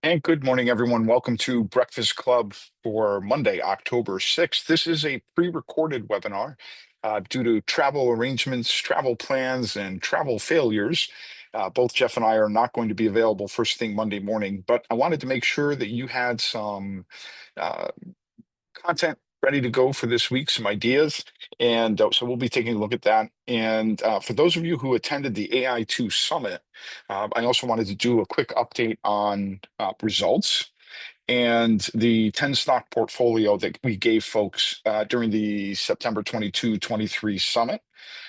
And good morning, everyone. Welcome to Breakfast Club for Monday, October 6th. This is a pre-recorded webinar due to travel arrangements, travel plans, and travel failures. Both Jeff and I are not going to be available first thing Monday morning, but I wanted to make sure that you had some uh, content ready to go for this week, some ideas. And so we'll be taking a look at that. And for those of you who attended the AI² Summit, I also wanted to do a quick update on results and the 10 stock portfolio that we gave folks during the September 22-23 summit.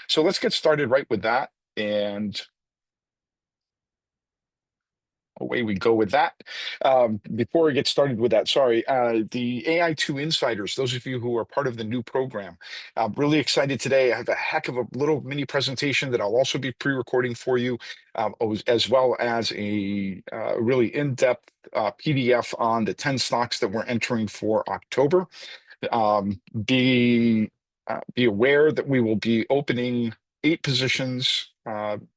So let's get started right with that. And away we go with that. Before we get started with that, sorry, the AI² Insiders, those of you who are part of the new program, I'm really excited today. I have a heck of a little mini presentation that I'll also be pre-recording for you, as well as a really in-depth PDF on the 10 stocks that we're entering for October. Um, be be aware that we will be opening 8 positions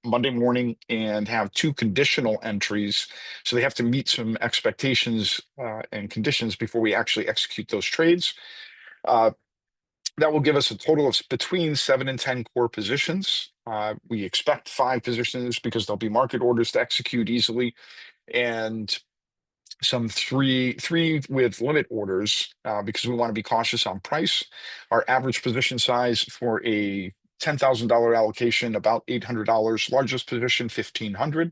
Monday morning and have 2 conditional entries. So they have to meet some expectations and conditions before we actually execute those trades. That will give us a total of between 7 and 10 core positions. We expect 5 positions because there'll be market orders to execute easily, and some three with limit orders because we want to be cautious on price. Our average position size for a $10,000 allocation, about $800. Largest position, $1,500.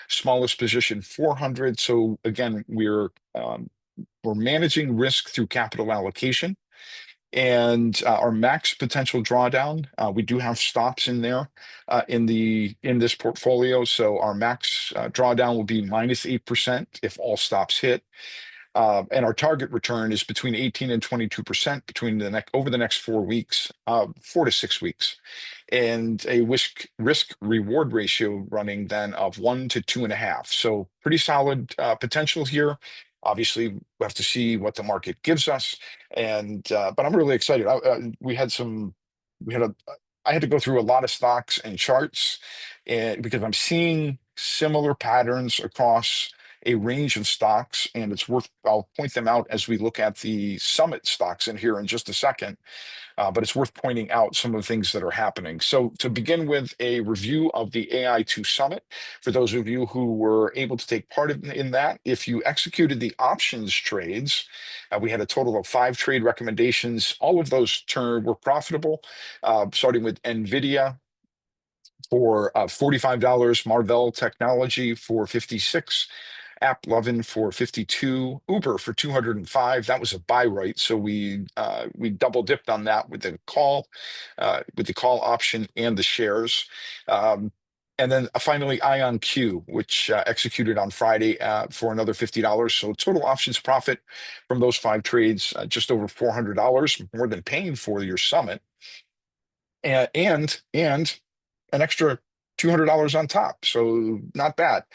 Smallest position, $400. So again, we're managing risk through capital allocation. And our max potential drawdown, we do have stops in there in this portfolio. So our max drawdown will be -8% if all stops hit. And our target return is between 18 and 22% over the next 4 weeks, 4 to 6 weeks, and a risk reward ratio running then of 1 to 2.5. So pretty solid potential here. Obviously, we have to see what the market gives us, and but I'm really excited. I had to go through a lot of stocks and charts, and because I'm seeing similar patterns across a range of stocks, and I'll point them out as we look at the summit stocks in here in just a second. But it's worth pointing out some of the things that are happening. So to begin with, a review of the AI² Summit. For those of you who were able to take part in that, if you executed the options trades, we had a total of 5 trade recommendations. All of those were profitable, starting with NVIDIA for $45, Marvell Technology for $56, AppLovin for $52, Uber for $205. That was a buy right, so we double dipped on that with the call option and the shares. And then finally, IonQ, which executed on Friday for another $50. So total options profit from those 5 trades, just over $400, more than paying for your summit, and an extra $200 on top. So not bad.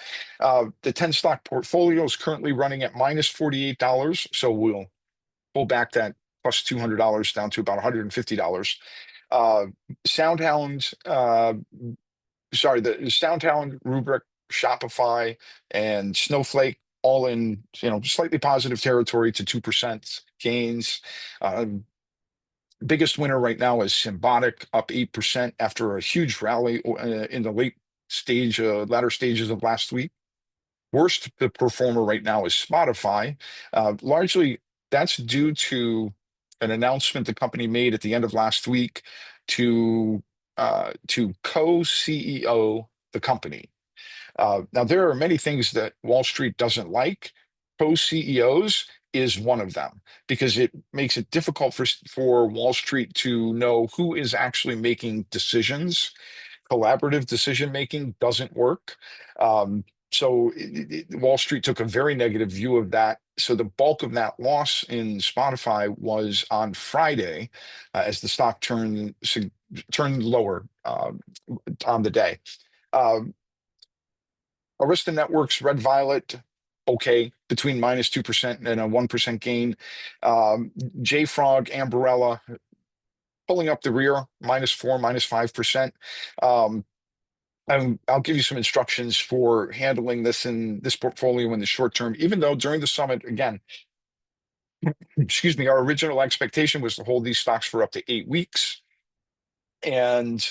The 10 stock portfolio is currently running at -$48. So we'll pull back that plus $200 down to about $150. SoundHound, the SoundHound, Rubrik, Shopify, and Snowflake all in slightly positive territory to 2% gains. Biggest winner right now is Symbotic, up 8% after a huge rally in the latter stages of last week. Worst performer right now is Spotify. Largely, that's due to an announcement the company made at the end of last week to co-CEO the company. Now, there are many things that Wall Street doesn't like. Co-CEOs is one of them because it makes it difficult for Wall Street to know who is actually making decisions. Collaborative decision making doesn't work. So Wall Street took a very negative view of that. So the bulk of that loss in Spotify was on Friday, as the stock turned lower on the day. Arista Networks, Red Violet, okay, between -2% and a 1% gain. JFrog, Ambarella, pulling up the rear, -4%, -5%. I'll give you some instructions for handling this in this portfolio in the short term, even though during the summit, again, excuse me, our original expectation was to hold these stocks for up to 8 weeks. And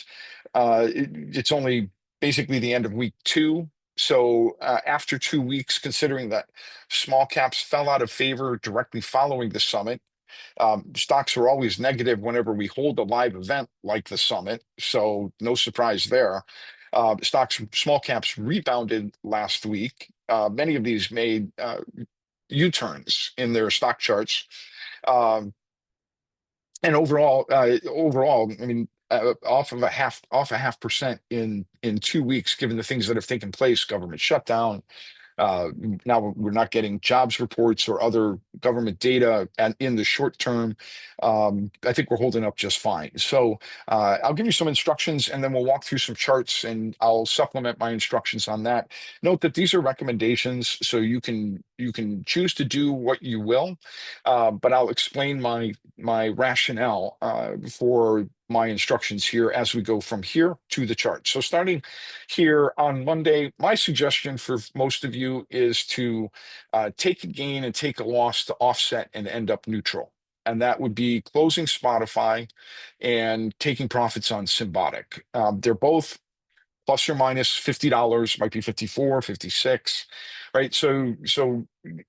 it's only basically the end of week two. So after 2 weeks, considering that small caps fell out of favor directly following the summit, stocks are always negative whenever we hold a live event like the summit. So no surprise there. Stocks, small caps rebounded last week. Many of these made U-turns in their stock charts. Um, and overall, I mean, off a half percent in 2 weeks, given the things that have taken place, government shutdown, uh, now we're not getting jobs reports or other government data, and in the short term, I think we're holding up just fine. So I'll give you some instructions, and then we'll walk through some charts, and I'll supplement my instructions on that. Note that these are recommendations, so you can choose to do what you will, but I'll explain my rationale for my instructions here as we go from here to the chart. So starting here on Monday, my suggestion for most of you is to take a gain and take a loss to offset and end up neutral. And that would be closing Spotify and taking profits on Symbotic. They're both plus or minus $50, might be 54, 56, right? So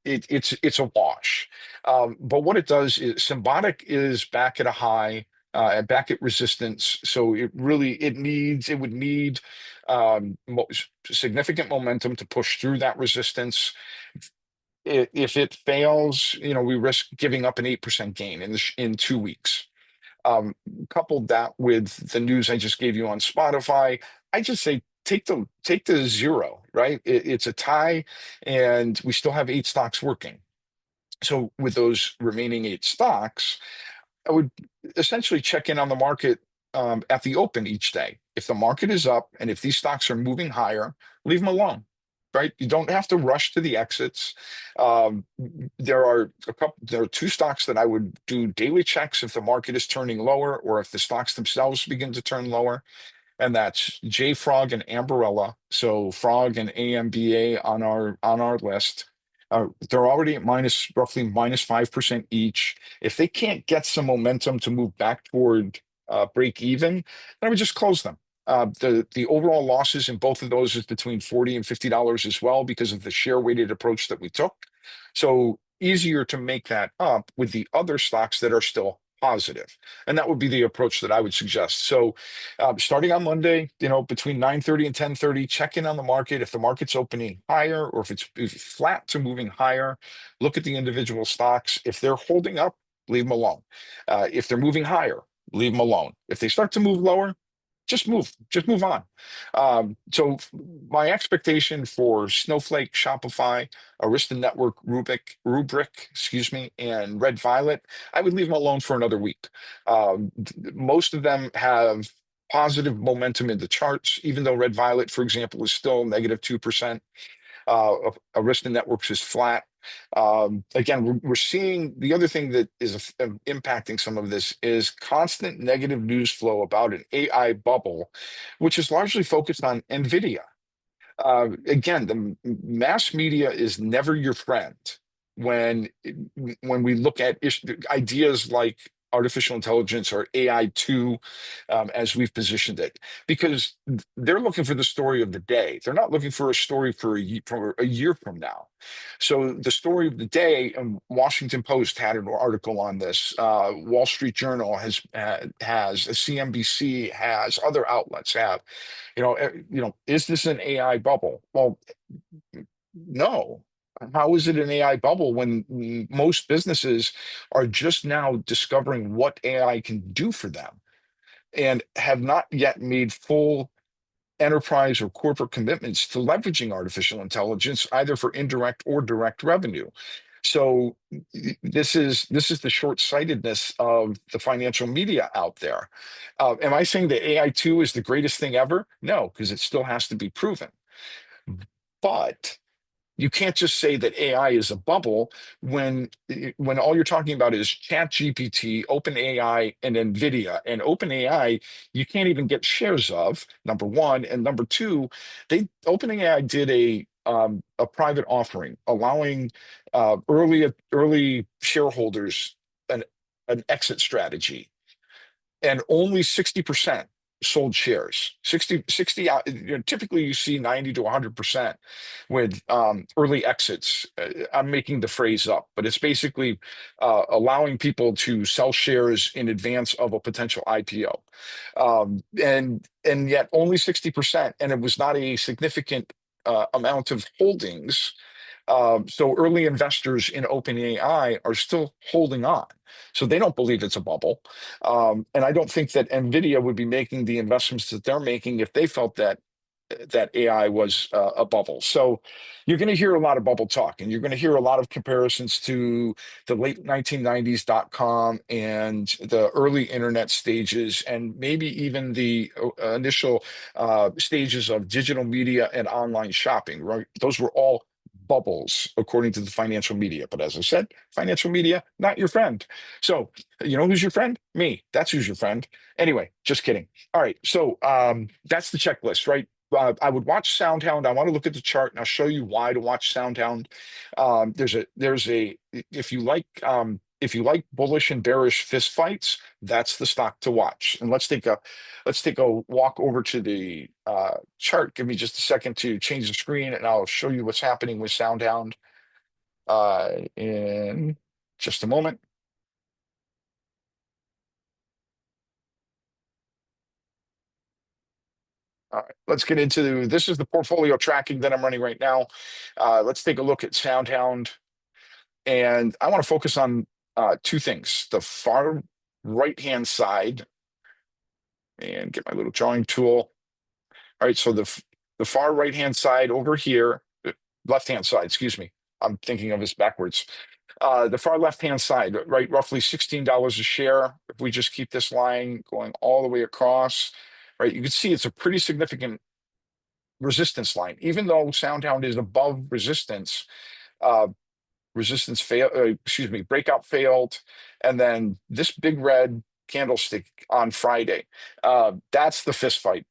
it's a wash. But what it does is Symbotic is back at a high, back at resistance. So it would need significant momentum to push through that resistance. If it fails, we risk giving up an 8% gain in 2 weeks. Coupled that with the news I just gave you on Spotify, I just say take the zero, right? It's a tie, and we still have 8 stocks working. So with those remaining 8 stocks, I would essentially check in on the market at the open each day. If the market is up and if these stocks are moving higher, leave them alone. Right, you don't have to rush to the exits. Um, there are 2 stocks that I would do daily checks if the market is turning lower or if the stocks themselves begin to turn lower, and that's JFrog and Ambarella. So Frog and AMBA on our list. They're already at roughly minus 5% each. If they can't get some momentum to move back toward break even, then I would just close them. The overall losses in both of those is between $40 and $50 as well because of the share weighted approach that we took. So easier to make that up with the other stocks that are still positive. And that would be the approach that I would suggest. So starting on Monday, between 9:30 and 10:30, check in on the market. If the market's opening higher or if it's flat to moving higher, look at the individual stocks. If they're holding up, leave them alone. If they're moving higher, leave them alone. If they start to move lower, just move on. So my expectation for Snowflake, Shopify, Arista Network, Rubrik, excuse me, and Red Violet, I would leave them alone for another week. Most of them have positive momentum in the charts, even though Red Violet, for example, is still negative 2%. Arista Networks is flat. Again, we're seeing the other thing that is impacting some of this is constant negative news flow about an AI bubble, which is largely focused on NVIDIA. Again, the mass media is never your friend when we look at ideas like artificial intelligence or AI2, as we've positioned it, because they're looking for the story of the day. They're not looking for a story for a year from now. So the story of the day, Washington Post had an article on this. Wall Street Journal has, CNBC has, other outlets have. Is this an AI bubble? Well, no. How is it an AI bubble when most businesses are just now discovering what AI can do for them and have not yet made full enterprise or corporate commitments to leveraging artificial intelligence, either for indirect or direct revenue? So this is the short-sightedness of the financial media out there. Am I saying that AI2 is the greatest thing ever? No, because it still has to be proven. But you can't just say that AI is a bubble when all you're talking about is ChatGPT, OpenAI, and NVIDIA. And OpenAI, you can't even get shares of, number one. And number two, OpenAI did a private offering, allowing early shareholders an an exit strategy, and only 60% sold shares. 60, typically you see 90 to 100% with early exits. I'm making the phrase up, but it's basically allowing people to sell shares in advance of a potential IPO. And yet only 60%, and it was not a significant amount of holdings. So early investors in OpenAI are still holding on. So they don't believe it's a bubble. And I don't think that NVIDIA would be making the investments that they're making if they felt that AI was a bubble. So you're going to hear a lot of bubble talk, and you're going to hear a lot of comparisons to the late 1990s .com and the early internet stages, and maybe even the initial stages of digital media and online shopping, right? Those were all bubbles according to the financial media. But as I said, financial media, not your friend. So you know who's your friend? Me. That's who's your friend. Anyway, just kidding. All right. So that's the checklist, right? I would watch Soundhound. I want to look at the chart, and I'll show you why to watch Soundhound. There's a if you like bullish and bearish fist fights, that's the stock to watch. And let's take a walk over to the chart. Give me just a second to change the screen, and I'll show you what's happening with Soundhound in just a moment. All right, let's get into this. Is the portfolio tracking that I'm running right now. Let's take a look at Soundhound. And I want to focus on two things: the far right-hand side, and get my little drawing tool. All right, so the far right-hand side over here, left-hand side, excuse me. I'm thinking of this backwards. The far left-hand side, right, roughly $16 a share. If we just keep this line going all the way across, right, you can see it's a pretty significant resistance line. Even though Soundhound is above resistance, uh, resistance failed, excuse me, breakout failed, and then this big red candlestick on Friday. That's the fist fight.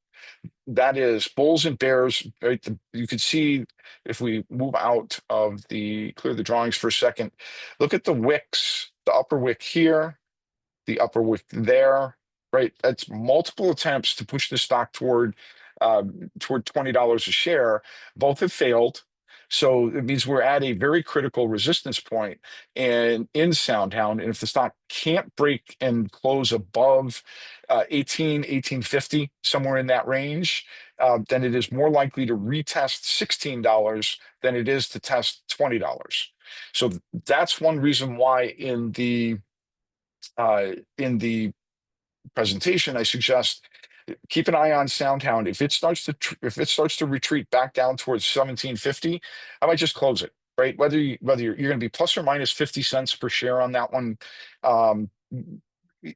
That is bulls and bears, right? You can see if we move out of clear the drawings for a second, look at the wicks, the upper wick here, the upper wick there, right? That's multiple attempts to push the stock toward $20 a share. Both have failed. So it means we're at a very critical resistance point and in Soundhound. And if the stock can't break and close above 1850, somewhere in that range, then it is more likely to retest $16 than it is to test $20. So that's one reason why in the presentation, I suggest keep an eye on Soundhound. If it starts to retreat back down towards 1750, I might just close it. Right, whether you're going to be plus or minus 50 cents per share on that one. Um,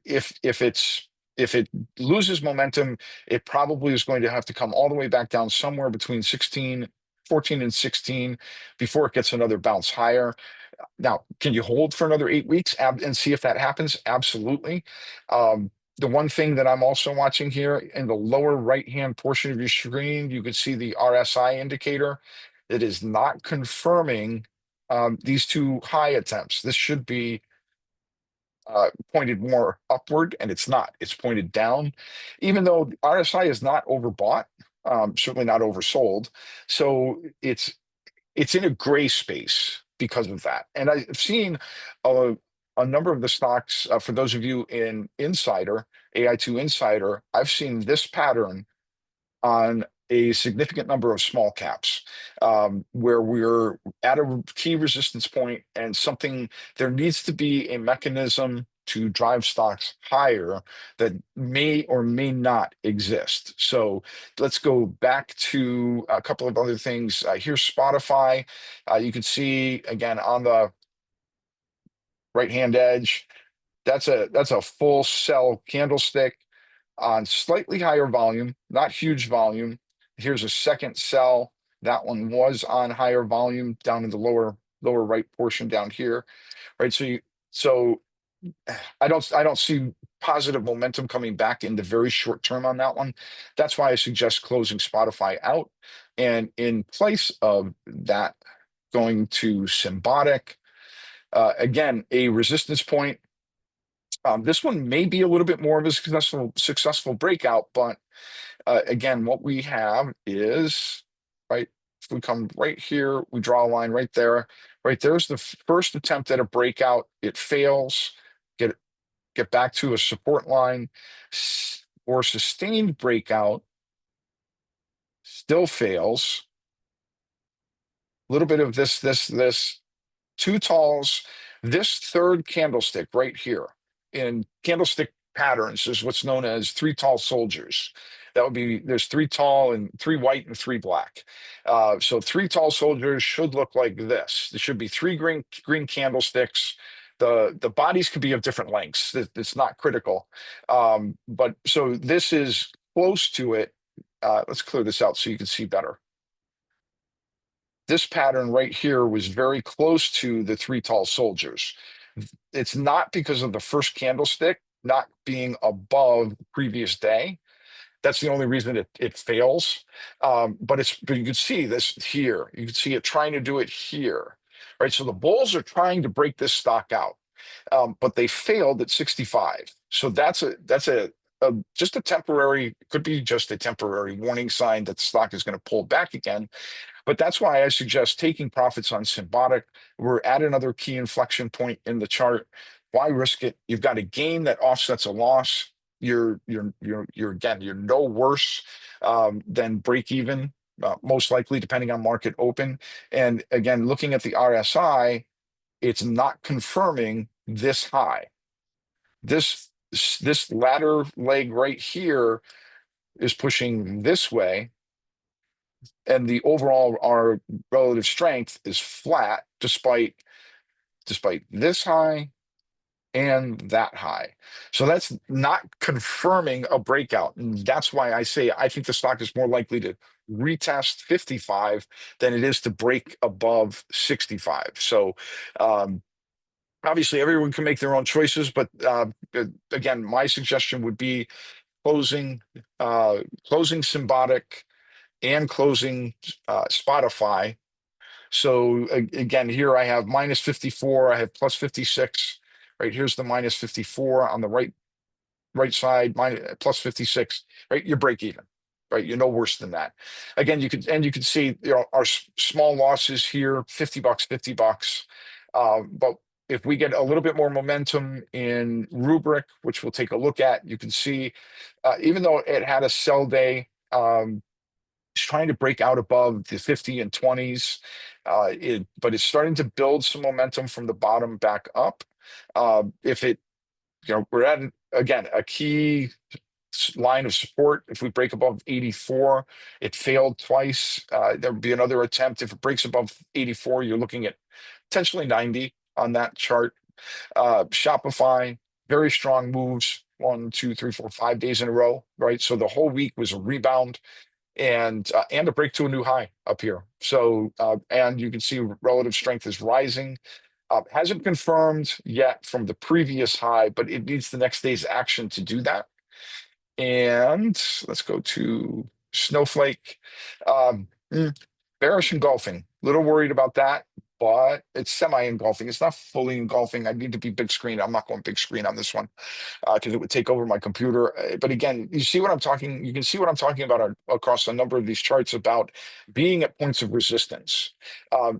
if it loses momentum, it probably is going to have to come all the way back down somewhere between 14 and 16 before it gets another bounce higher. Now, can you hold for another 8 weeks and see if that happens? Absolutely. The one thing that I'm also watching here in the lower right-hand portion of your screen, you can see the RSI indicator. It is not confirming these two high attempts. This should be pointed more upward, and it's not. It's pointed down, even though RSI is not overbought, certainly not oversold. So it's in a gray space because of that. And I've seen a number of the stocks, for those of you in Insider, AI² Insider, I've seen this pattern on a significant number of small caps, where we're at a key resistance point and there needs to be a mechanism to drive stocks higher that may or may not exist. So let's go back to a couple of other things. Here's Spotify. You can see again on the right-hand edge, that's a full sell candlestick on slightly higher volume, not huge volume. Here's a second sell, That one was on higher volume down in the lower right portion down here, right? So I don't see positive momentum coming back in the very short term on that one. That's why I suggest closing Spotify out, and in place of that, going to Symbotic. Again, a resistance point. This one may be a little bit more of a successful breakout, but again, what we have is, right, if we come right here, we draw a line right there. Right there's the first attempt at a breakout. It fails. Get back to a support line, or sustained breakout, still fails. A little bit of this two talls. This third candlestick right here in candlestick patterns is what's known as three tall soldiers. That would be, there's three tall and three white and three black. So three tall soldiers should look like this. There should be three green candlesticks. The bodies could be of different lengths. It's not critical. But so this is close to it. Let's clear this out so you can see better. This pattern right here was very close to the three tall soldiers. It's not because of the first candlestick not being above the previous day. That's the only reason it fails. But you can see this here. You can see it trying to do it here, right? So the bulls are trying to break this stock out, but they failed at 65. So that's a just a temporary, could be just a temporary warning sign that the stock is going to pull back again. But that's why I suggest taking profits on Symbotic. We're at another key inflection point in the chart. Why risk it? You've got a gain that offsets a loss. You're no worse than break even, most likely, depending on market open. And again, looking at the RSI, it's not confirming this high. This latter leg right here is pushing this way, and the overall our relative strength is flat despite this high and that high. So that's not confirming a breakout. And that's why I say I think the stock is more likely to retest 55 than it is to break above 65. So obviously everyone can make their own choices, but again, my suggestion would be closing Symbotic and closing Spotify. So again, here I have minus 54, I have plus 56. Right here's the minus 54 on the right side, plus 56. Right, you break even. Right, you're no worse than that. Again, you could see, our small losses here, $50, $50. But if we get a little bit more momentum in Rubric, which we'll take a look at, you can see, even though it had a sell day, it's trying to break out above the 50 and 20s, but it's starting to build some momentum from the bottom back up. If it, we're at, again, a key line of support. If we break above 84, it failed twice. There would be another attempt. If it breaks above 84, you're looking at potentially 90 on that chart. Shopify, very strong moves, 1, 2, 3, 4, 5 days in a row, right? So the whole week was a rebound and a break to a new high up here. So and you can see relative strength is rising. Hasn't confirmed yet from the previous high, but it needs the next day's action to do that. And let's go to Snowflake. Bearish engulfing. Little worried about that, but it's semi-engulfing. It's not fully engulfing. I need to be big screen. I'm not going big screen on this one because it would take over my computer. But again, you see what I'm talking. You can see what I'm talking about across a number of these charts about being at points of resistance.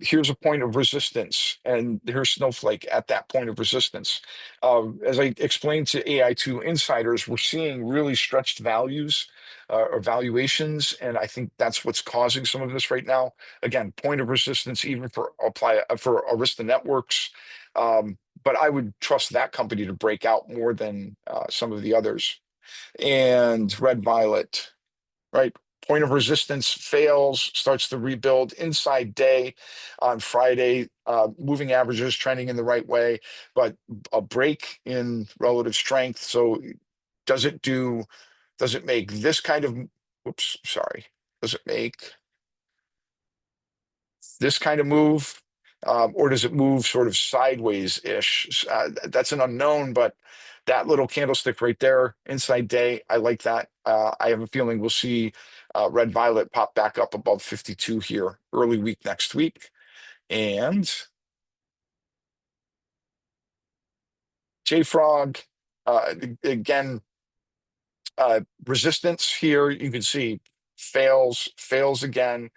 Here's a point of resistance, and here's Snowflake at that point of resistance. As I explained to AI² insiders, we're seeing really stretched values or valuations, and I think that's what's causing some of this right now. Again, point of resistance even for Arista Networks. But I would trust that company to break out more than some of the others. And Red Violet, right? Point of resistance fails, starts to rebuild inside day on Friday. Moving averages trending in the right way, but a break in relative strength. So does it make this kind of, whoops, sorry. Does it make this kind of move, or does it move sort of sideways-ish? That's an unknown, but that little candlestick right there, inside day, I like that. I have a feeling we'll see red violet pop back up above 52 here early week next week. And JFrog, again, resistance here, you can see fails again.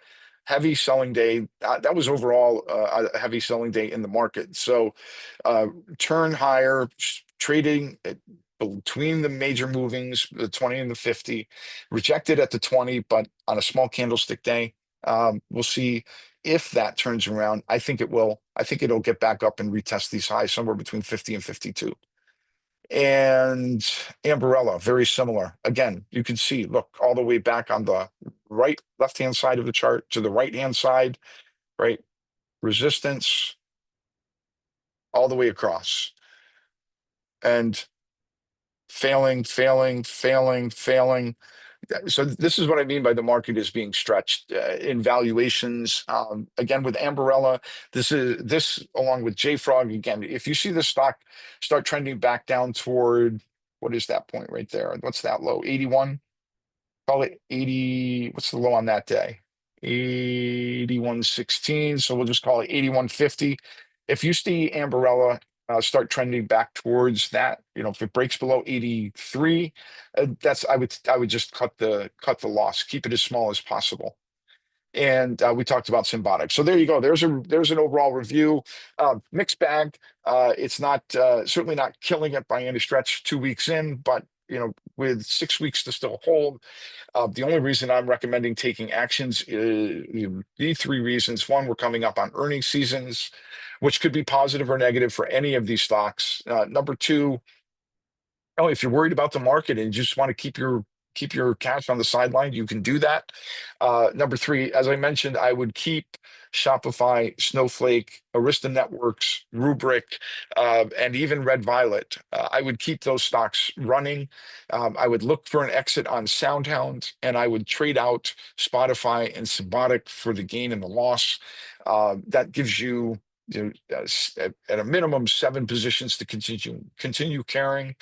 Heavy selling day. That was overall a heavy selling day in the market. So turn higher, trading between the major movings, the 20 and the 50, rejected at the 20, but on a small candlestick day. We'll see if that turns around. I think it will. I think it'll get back up and retest these highs somewhere between 50 and 52. And Ambarella, very similar. Again, you can see, look, all the way back on the right, left-hand side of the chart to the right-hand side, right? Resistance all the way across. And failing, failing, failing, failing. So this is what I mean by the market is being stretched in valuations. Again, with Ambarella, this along with JFrog. Again, if you see the stock start trending back down toward, what is that point right there? What's that low? 81. Call it 80. What's the low on that day? 81.16. So we'll just call it 81.50. If you see Ambarella start trending back towards that, if it breaks below 83, that's I would just cut the loss, keep it as small as possible. And we talked about Symbotic. So there you go. There's an overall review. Mixed bag. It's not certainly not killing it by any stretch 2 weeks in, but with 6 weeks to still hold. The only reason I'm recommending taking actions is the three reasons. One, we're coming up on earnings seasons, which could be positive or negative for any of these stocks. Number two, if you're worried about the market and you just want to keep your cash on the sideline, you can do that. Number three, as I mentioned, I would keep Shopify, Snowflake, Arista Networks, Rubrik, and even Red Violet. I would keep those stocks running. I would look for an exit on SoundHound, and I would trade out Spotify and Symbotic for the gain and the loss. That gives you, at a minimum, 7 positions to continue carrying.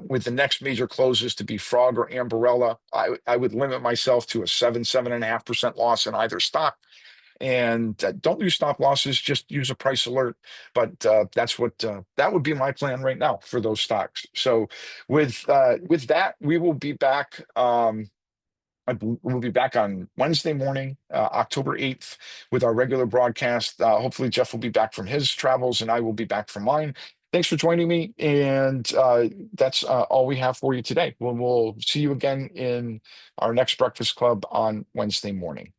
With the next major closes to be Frog or Ambarella, I would limit myself to a 7.5% loss in either stock. And don't use stop losses, just use a price alert. But that would be my plan right now for those stocks. So with that, we will be back. We'll be back on Wednesday morning, October 8th, with our regular broadcast. Hopefully, Jeff will be back from his travels, and I will be back from mine. Thanks for joining me, and that's all we have for you today. We'll see you again in our next Breakfast Club on Wednesday morning.